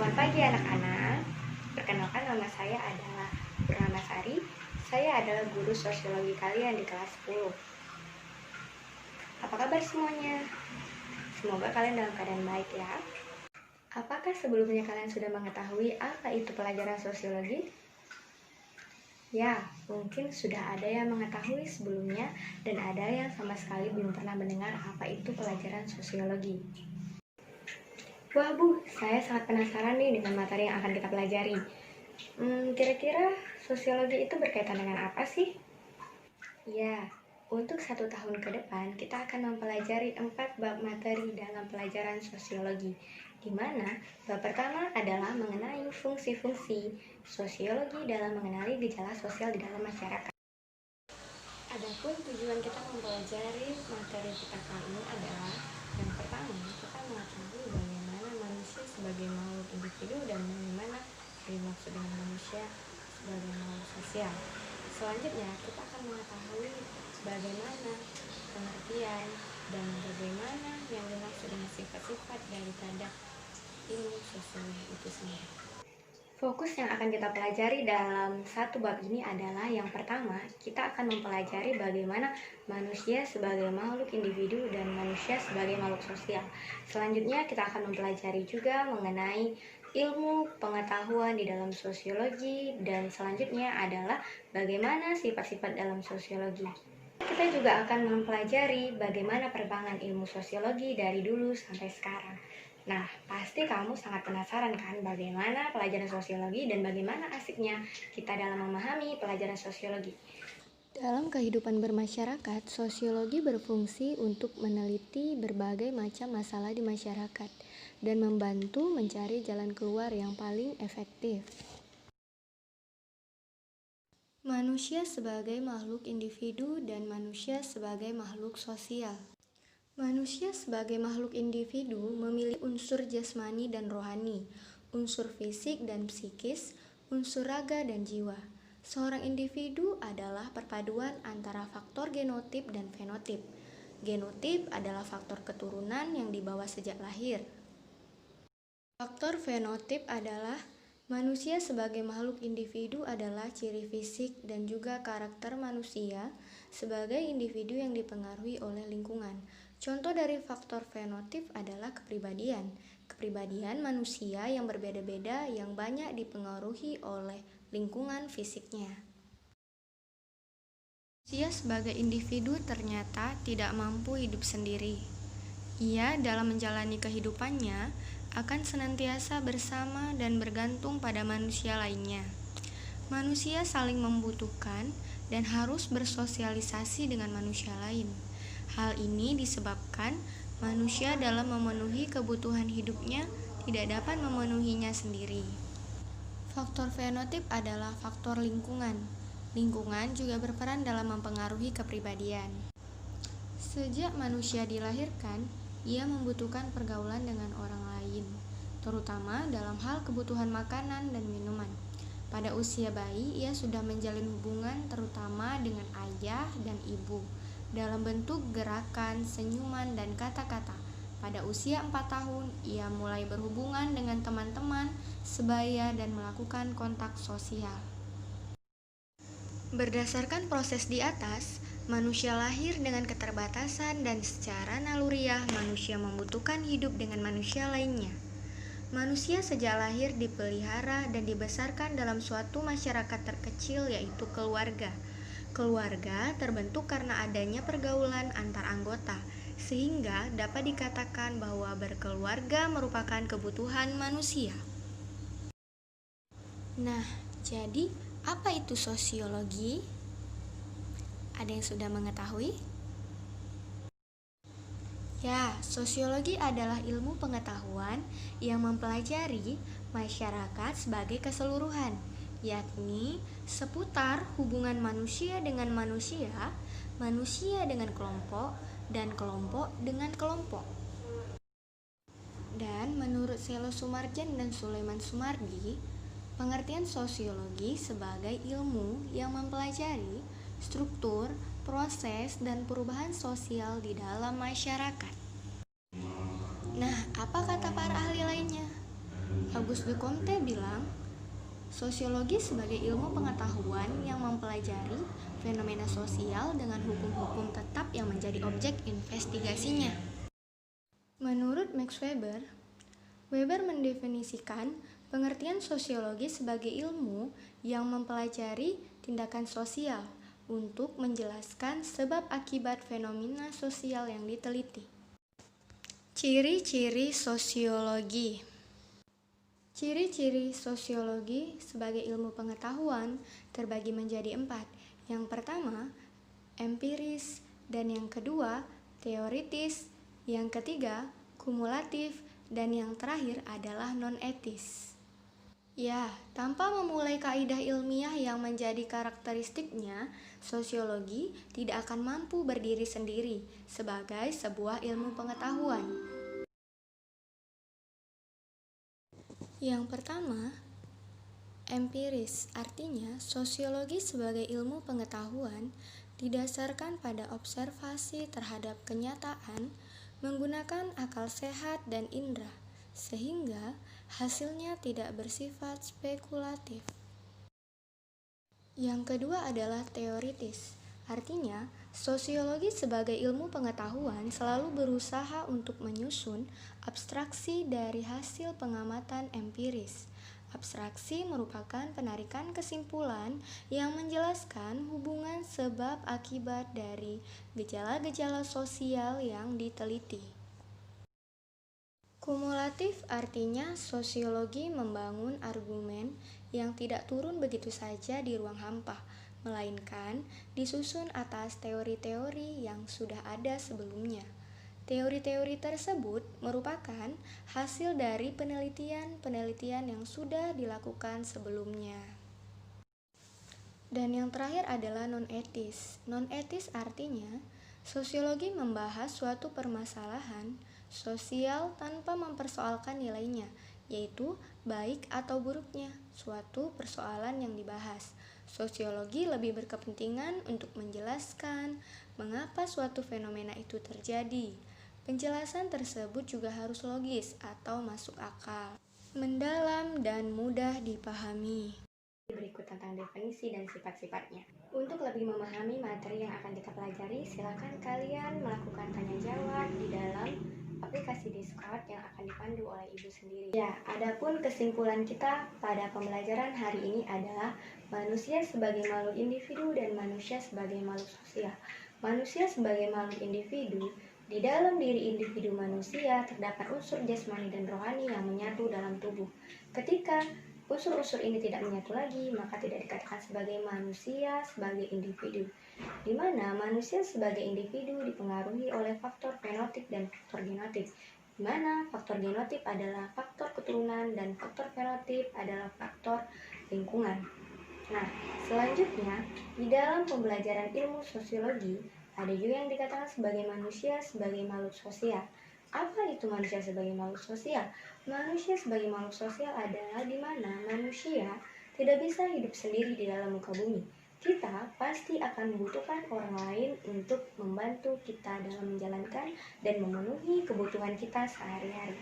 Selamat pagi anak-anak. Perkenalkan, nama saya adalah Purnama Sari. Saya adalah guru sosiologi kalian di kelas 10. Apa kabar semuanya? Semoga kalian dalam keadaan baik ya. Apakah sebelumnya kalian sudah mengetahui apa itu pelajaran sosiologi? Ya, mungkin sudah ada yang mengetahui sebelumnya dan ada yang sama sekali belum pernah mendengar apa itu pelajaran sosiologi. Wah Bu, saya sangat penasaran nih dengan materi yang akan kita pelajari. Kira-kira sosiologi itu berkaitan dengan apa sih? Ya, untuk 1 tahun ke depan kita akan mempelajari 4 bab materi dalam pelajaran sosiologi, di mana bab pertama adalah mengenai fungsi-fungsi sosiologi dalam mengenali gejala sosial di dalam masyarakat. Adapun tujuan kita mempelajari materi kita kali ini adalah yang pertama, kita mengetahui bagaimana manusia sebagai makhluk individu dan bagaimana dimaksud dengan manusia sebagai makhluk sosial. Selanjutnya, kita akan mengetahui bagaimana pengertian dan bagaimana yang dimaksud dengan sifat-sifat daripada ilmu sosiologi itu sendiri. Fokus yang akan kita pelajari dalam satu bab ini adalah yang pertama, kita akan mempelajari bagaimana manusia sebagai makhluk individu dan manusia sebagai makhluk sosial. Selanjutnya kita akan mempelajari juga mengenai ilmu pengetahuan di dalam sosiologi, dan selanjutnya adalah bagaimana sifat-sifat dalam sosiologi. Kita juga akan mempelajari bagaimana perkembangan ilmu sosiologi dari dulu sampai sekarang. Nah, pasti kamu sangat penasaran kan bagaimana pelajaran sosiologi dan bagaimana asiknya kita dalam memahami pelajaran sosiologi. Dalam kehidupan bermasyarakat, sosiologi berfungsi untuk meneliti berbagai macam masalah di masyarakat dan membantu mencari jalan keluar yang paling efektif. Manusia sebagai makhluk individu dan manusia sebagai makhluk sosial. Manusia sebagai makhluk individu memiliki unsur jasmani dan rohani, unsur fisik dan psikis, unsur raga dan jiwa. Seorang individu adalah perpaduan antara faktor genotip dan fenotip. Genotip adalah faktor keturunan yang dibawa sejak lahir. Faktor fenotip adalah manusia sebagai makhluk individu adalah ciri fisik dan juga karakter manusia sebagai individu yang dipengaruhi oleh lingkungan. Contoh dari faktor fenotip adalah kepribadian. Kepribadian manusia yang berbeda-beda yang banyak dipengaruhi oleh lingkungan fisiknya. Manusia sebagai individu ternyata tidak mampu hidup sendiri. Ia dalam menjalani kehidupannya akan senantiasa bersama dan bergantung pada manusia lainnya. Manusia saling membutuhkan dan harus bersosialisasi dengan manusia lain. Hal ini disebabkan manusia dalam memenuhi kebutuhan hidupnya tidak dapat memenuhinya sendiri. Faktor fenotip adalah faktor lingkungan. Lingkungan juga berperan dalam mempengaruhi kepribadian. Sejak manusia dilahirkan, ia membutuhkan pergaulan dengan orang lain, terutama dalam hal kebutuhan makanan dan minuman. Pada usia bayi, ia sudah menjalin hubungan terutama dengan ayah dan ibu, dalam bentuk gerakan, senyuman, dan kata-kata. Pada usia 4 tahun, ia mulai berhubungan dengan teman-teman sebaya dan melakukan kontak sosial. Berdasarkan proses di atas, manusia lahir dengan keterbatasan dan secara naluriah manusia membutuhkan hidup dengan manusia lainnya. Manusia sejak lahir dipelihara dan dibesarkan dalam suatu masyarakat terkecil, yaitu keluarga. Keluarga terbentuk karena adanya pergaulan antar anggota, sehingga dapat dikatakan bahwa berkeluarga merupakan kebutuhan manusia. Nah, jadi apa itu sosiologi? Ada yang sudah mengetahui? Ya, sosiologi adalah ilmu pengetahuan yang mempelajari masyarakat sebagai keseluruhan, yakni seputar hubungan manusia dengan manusia, manusia dengan kelompok, dan kelompok dengan kelompok. Dan menurut Selo Sumarjan dan Sulaiman Sumardi, pengertian sosiologi sebagai ilmu yang mempelajari struktur, proses, dan perubahan sosial di dalam masyarakat. Nah, apa kata para ahli lainnya? Auguste de Comte bilang, sosiologi sebagai ilmu pengetahuan yang mempelajari fenomena sosial dengan hukum-hukum tetap yang menjadi objek investigasinya. Menurut Max Weber, Weber mendefinisikan pengertian sosiologi sebagai ilmu yang mempelajari tindakan sosial untuk menjelaskan sebab akibat fenomena sosial yang diteliti. Ciri-ciri sosiologi. Ciri-ciri sosiologi sebagai ilmu pengetahuan terbagi menjadi 4. Yang pertama, empiris, dan yang kedua, teoritis, yang ketiga, kumulatif, dan yang terakhir adalah non-etis. Ya, tanpa memulai kaidah ilmiah yang menjadi karakteristiknya, sosiologi tidak akan mampu berdiri sendiri sebagai sebuah ilmu pengetahuan. Yang pertama, empiris, artinya sosiologi sebagai ilmu pengetahuan didasarkan pada observasi terhadap kenyataan menggunakan akal sehat dan indera, sehingga hasilnya tidak bersifat spekulatif. Yang kedua adalah teoritis, artinya sosiologi sebagai ilmu pengetahuan selalu berusaha untuk menyusun abstraksi dari hasil pengamatan empiris. Abstraksi merupakan penarikan kesimpulan yang menjelaskan hubungan sebab akibat dari gejala-gejala sosial yang diteliti. Kumulatif artinya sosiologi membangun argumen yang tidak turun begitu saja di ruang hampa, melainkan disusun atas teori-teori yang sudah ada sebelumnya. Teori-teori tersebut merupakan hasil dari penelitian-penelitian yang sudah dilakukan sebelumnya. Dan yang terakhir adalah non-etis. Non-etis artinya sosiologi membahas suatu permasalahan sosial tanpa mempersoalkan nilainya, yaitu baik atau buruknya suatu persoalan yang dibahas. Sosiologi lebih berkepentingan untuk menjelaskan mengapa suatu fenomena itu terjadi. Penjelasan tersebut juga harus logis atau masuk akal, mendalam dan mudah dipahami. Berikut tentang definisi dan sifat-sifatnya. Untuk lebih memahami materi yang akan kita pelajari, silakan kalian melakukan tanya jawab di dalam aplikasi Discord yang akan dipandu oleh ibu sendiri. Ya, adapun kesimpulan kita pada pembelajaran hari ini adalah manusia sebagai makhluk individu dan manusia sebagai makhluk sosial. Manusia sebagai makhluk individu, di dalam diri individu manusia terdapat unsur jasmani dan rohani yang menyatu dalam tubuh. Ketika unsur-unsur ini tidak menyatu lagi, maka tidak dikatakan sebagai manusia sebagai individu, di mana manusia sebagai individu dipengaruhi oleh faktor fenotip dan faktor genotip, di mana faktor genotip adalah faktor keturunan dan faktor fenotip adalah faktor lingkungan. Nah, selanjutnya, di dalam pembelajaran ilmu sosiologi, ada juga yang dikatakan sebagai manusia sebagai makhluk sosial. Apa itu manusia sebagai makhluk sosial? Manusia sebagai makhluk sosial adalah di mana manusia tidak bisa hidup sendiri di dalam muka bumi. Kita pasti akan membutuhkan orang lain untuk membantu kita dalam menjalankan dan memenuhi kebutuhan kita sehari-hari.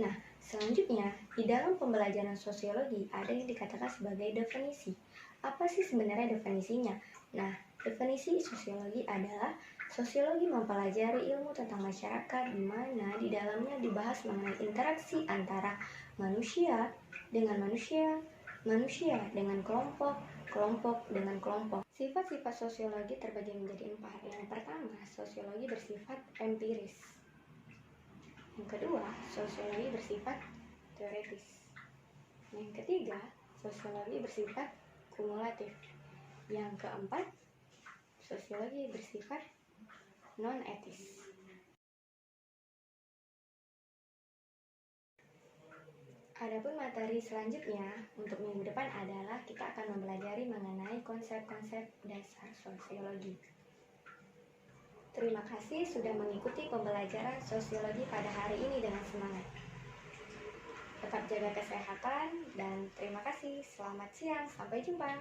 Nah, selanjutnya, di dalam pembelajaran sosiologi ada yang dikatakan sebagai definisi. Apa sih sebenarnya definisinya? Nah, definisi sosiologi adalah sosiologi mempelajari ilmu tentang masyarakat di mana di dalamnya dibahas mengenai interaksi antara manusia dengan manusia, manusia dengan kelompok, kelompok dengan kelompok. Sifat-sifat sosiologi terbagi menjadi 4. Yang pertama, sosiologi bersifat empiris. Yang kedua, sosiologi bersifat teoritis. Yang ketiga, sosiologi bersifat kumulatif. Yang keempat, sosiologi bersifat non-etis. Adapun materi selanjutnya untuk minggu depan adalah kita akan mempelajari mengenai konsep-konsep dasar sosiologi. Terima kasih sudah mengikuti pembelajaran sosiologi pada hari ini dengan semangat. Tetap jaga kesehatan dan terima kasih. Selamat siang, sampai jumpa.